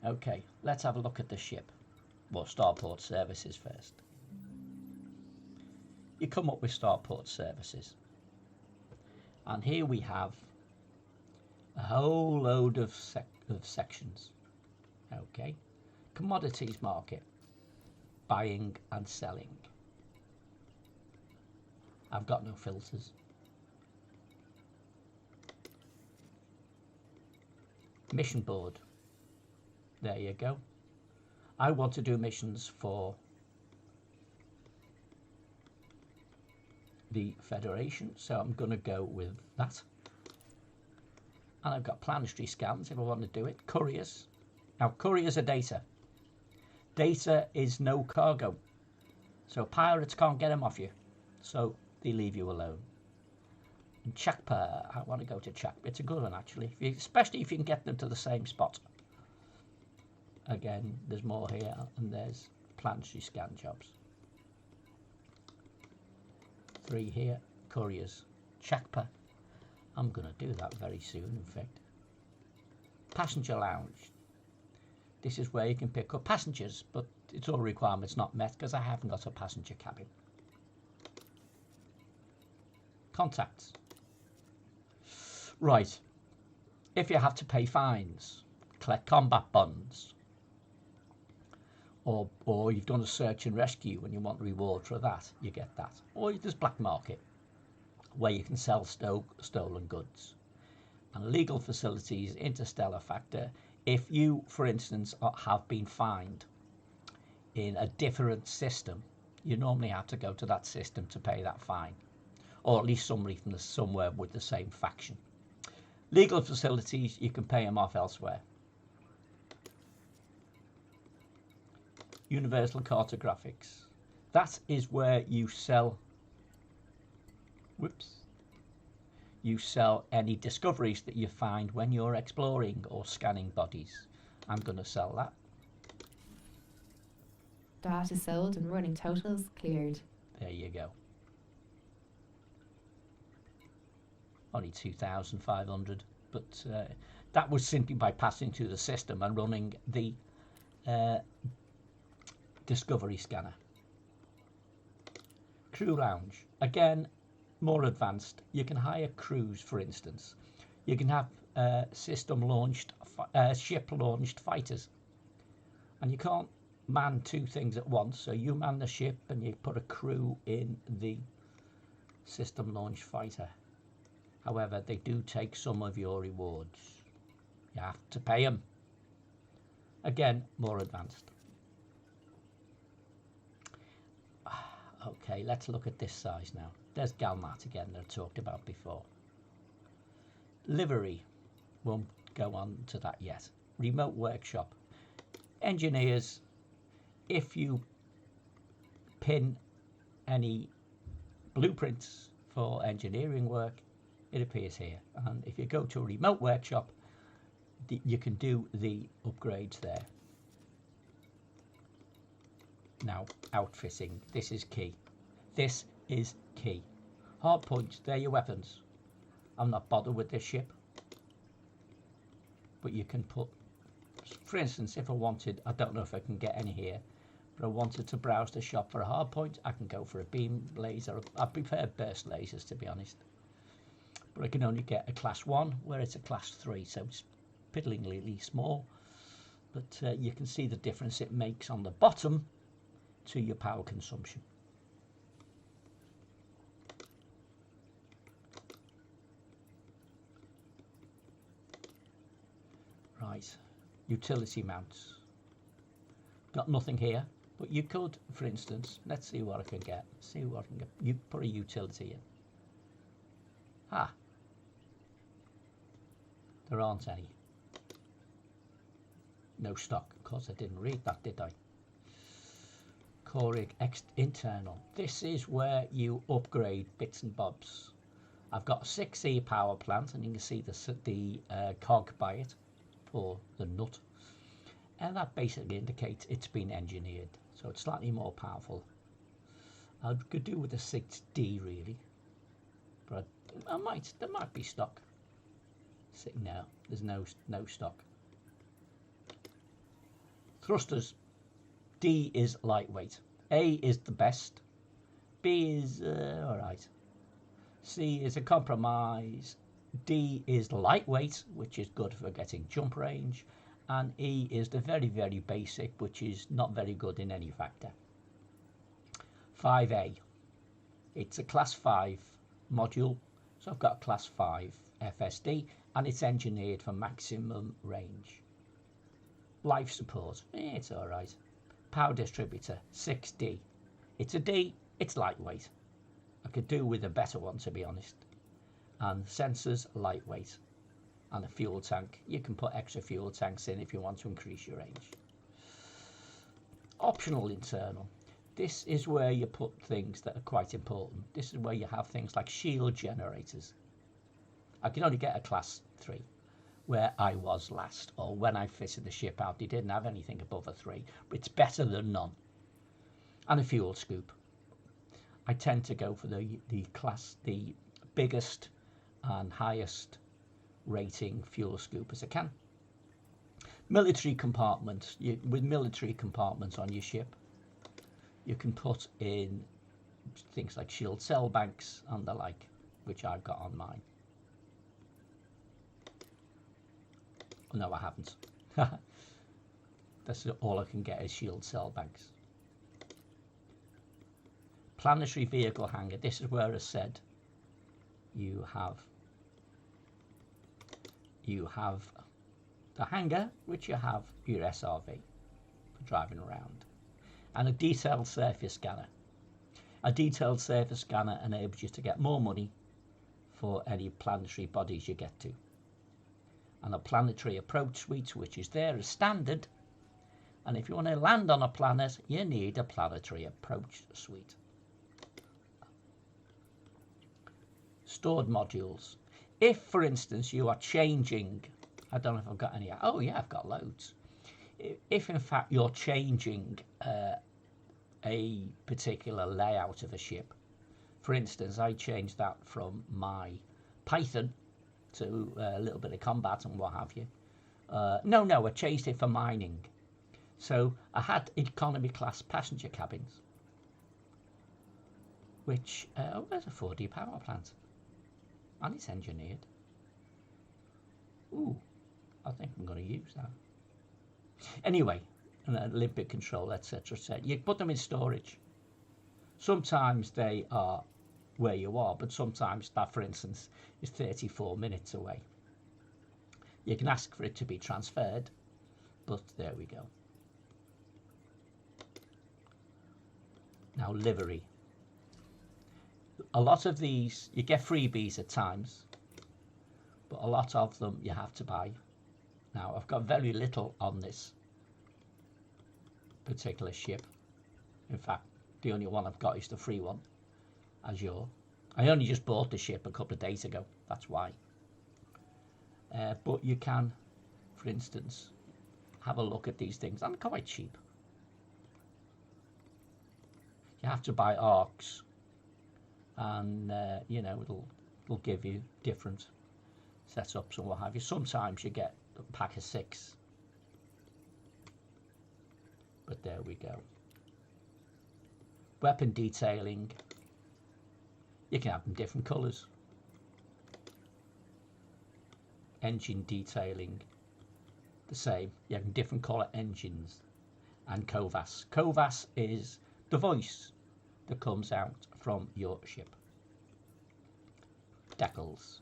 Okay, let's have a look at the ship. Well, starport services first. You come up with starport services. And here we have a whole load of sections. Okay, commodities market, buying and selling. I've got no filters. Mission board. There you go. I want to do missions for the Federation, so I'm going to go with that. And I've got planetary scans if I want to do it. Couriers. Now, couriers are data. Data is no cargo. So pirates can't get them off you. So they leave you alone. And Chakpa, I want to go to Chakpa. It's a good one, actually, especially if you can get them to the same spot. Again, there's more here, and there's planetary scan jobs. 3 here, couriers. Chakpa. I'm going to do that very soon, in fact. Passenger lounge. This is where you can pick up passengers, but it's all requirements not met because I haven't got a passenger cabin. Contacts. Right. If you have to pay fines, collect combat bonds, or you've done a search and rescue and you want reward for that, you get that. Or there's black market, where you can sell stolen goods. And legal facilities, interstellar factor. If you, for instance, have been fined in a different system, you normally have to go to that system to pay that fine, or at least somebody from somewhere with the same faction. Legal facilities, you can pay them off elsewhere. Universal cartographics. That is where you sell. You sell any discoveries that you find when you're exploring or scanning bodies. I'm going to sell that. Data sold and running totals cleared. There you go. Only 2,500, but that was simply by passing through the system and running the discovery scanner. Crew lounge. Again, more advanced. You can hire crews, for instance. You can have ship-launched fighters. And you can't man 2 things at once, so you man the ship and you put a crew in the system-launched fighter. However, they do take some of your rewards. You have to pay them. Again, more advanced. Okay, let's look at this size now. There's Galmat again that I talked about before. Livery, won't go on to that yet. Remote workshop. Engineers, if you pin any blueprints for engineering work, it appears here. And if you go to a remote workshop, you can do the upgrades there. Now, outfitting. This is key. This is key. Hardpoints, they're your weapons. I'm not bothered with this ship. But you can put, for instance, if I wanted, I don't know if I can get any here, but I wanted to browse the shop for a hardpoint, I can go for a beam laser. I prefer burst lasers, to be honest. But I can only get a class 1, where it's a class 3, so it's piddlingly small. But you can see the difference it makes on the bottom to your power consumption. Right, utility mounts. Got nothing here, but you could, for instance, let's see what I can get. See what I can get. You put a utility in. Ah, there aren't any. No stock. Of course, I didn't read that, did I? Core internal. This is where you upgrade bits and bobs. I've got a 6E power plant, and you can see the cog by it, for the nut, and that basically indicates it's been engineered, so it's slightly more powerful. I could do with a 6D really, but there might be stock. No, there's no stock. Thrusters, D is lightweight. A is the best. B is alright. C is a compromise. D is lightweight, which is good for getting jump range. And E is the very, very basic, which is not very good in any factor. 5A. It's a class 5 module. So I've got a class 5 FSD and it's engineered for maximum range. Life support, it's alright. Power distributor, 6D. It's a D, it's lightweight. I could do with a better one, to be honest. And sensors, lightweight. And a fuel tank. You can put extra fuel tanks in if you want to increase your range. Optional internal. This is where you put things that are quite important. This is where you have things like shield generators. I can only get a class 3 where I was last, or when I fitted the ship out they didn't have anything above a 3, but it's better than none. And a fuel scoop. I tend to go for the biggest and highest rating fuel scoop as I can. Military compartments. With military compartments on your ship, you can put in things like shield cell banks and the like, which I've got on mine. No, I haven't. That's all I can get is shield cell banks. Planetary vehicle hangar. This is where I said you have the hangar, which you have your SRV for driving around, and a detailed surface scanner. A detailed surface scanner enables you to get more money for any planetary bodies you get to. And a planetary approach suite, which is there as standard. And if you want to land on a planet, you need a planetary approach suite. Stored modules. If, for instance, you are changing, I don't know if I've got any. Oh yeah, I've got loads. If in fact you're changing a particular layout of a ship, for instance, I changed that from my Python to a little bit of combat and what have you. No, I changed it for mining. So I had economy class passenger cabins, which, oh, there's a 4D power plant. And it's engineered. Ooh, I think I'm going to use that. Anyway, limpet control, etc., etc. You put them in storage. Sometimes they are where you are, but sometimes that, for instance, is 34 minutes away. You can ask for it to be transferred, but there we go. Now, livery. A lot of these, you get freebies at times, but a lot of them you have to buy. Now, I've got very little on this particular ship. In fact, the only one I've got is the free one, Azure. I only just bought the ship a couple of days ago, that's why. But you can, for instance, have a look at these things, and quite cheap. You have to buy arcs, and you know, it'll give you different setups and what have you. Sometimes you get a pack of 6, but there we go. Weapon detailing, you can have them different colours. Engine detailing, the same. You have different colour engines. And COVAS. COVAS is the voice that comes out from your ship. Decals.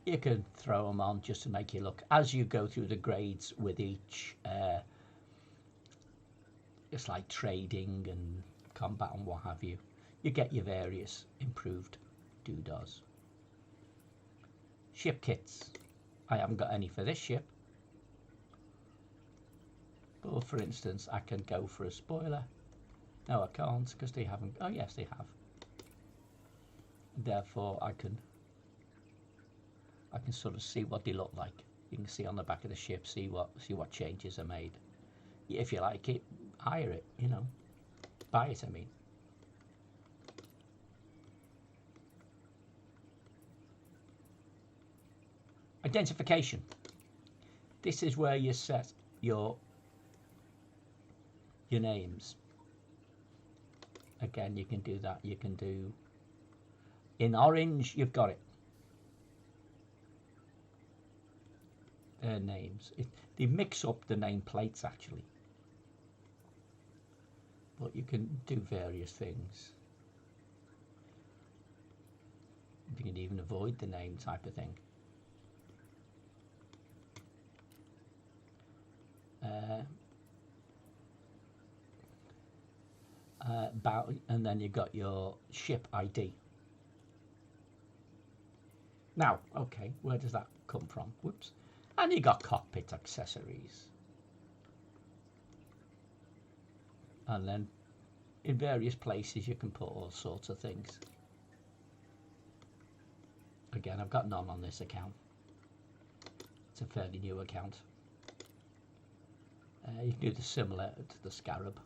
You can throw them on just to make you look, as you go through the grades with each, it's like trading and combat and what have you. You get your various improved doodahs. Ship kits. I haven't got any for this ship. But for instance, I can go for a spoiler. No, I can't, because they haven't. Oh yes, they have. Therefore, I can sort of see what they look like. You can see on the back of the ship, see what changes are made. If you like it, hire it. You know, buy it. I mean. Identification. This is where you set your your names. Again, you can do that. You can do in orange, you've got it. Their names. They mix up the nameplates actually, but you can do various things. You can even avoid the name type of thing. And then you've got your ship ID. Now, okay, where does that come from? Whoops. And you got cockpit accessories. And then in various places you can put all sorts of things. Again, I've got none on this account. It's a fairly new account. You can do the similar to the Scarab.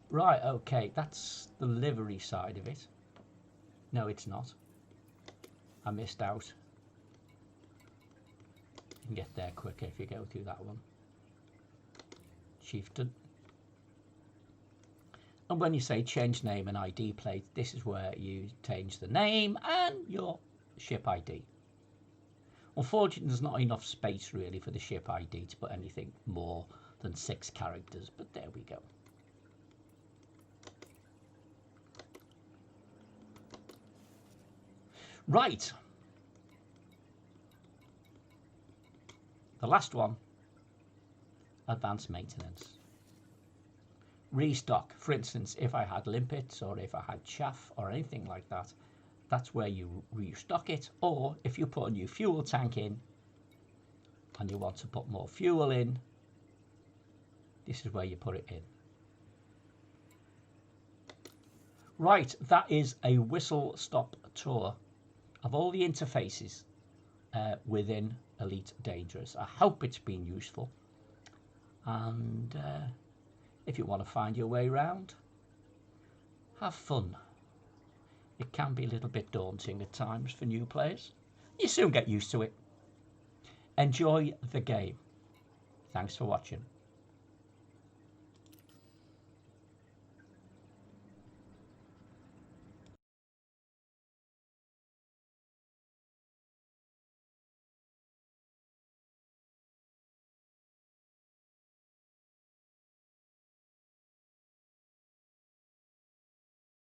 Right, okay, that's the livery side of it. No, it's not. I missed out. You can get there quicker if you go through that one. Chieftain. And when you say change name and ID plate, this is where you change the name and your ship ID. Unfortunately, there's not enough space really for the ship ID to put anything more than 6 characters, but there we go. Right. The last one, advanced maintenance. Restock. For instance, if I had limpets or if I had chaff or anything like that, that's where you restock it. Or if you put a new fuel tank in and you want to put more fuel in, this is where you put it in. Right, that is a whistle-stop tour of all the interfaces within Elite Dangerous. I hope it's been useful, and if you want to find your way around, have fun. It can be a little bit daunting at times for new players. You soon get used to it. Enjoy the game. Thanks for watching.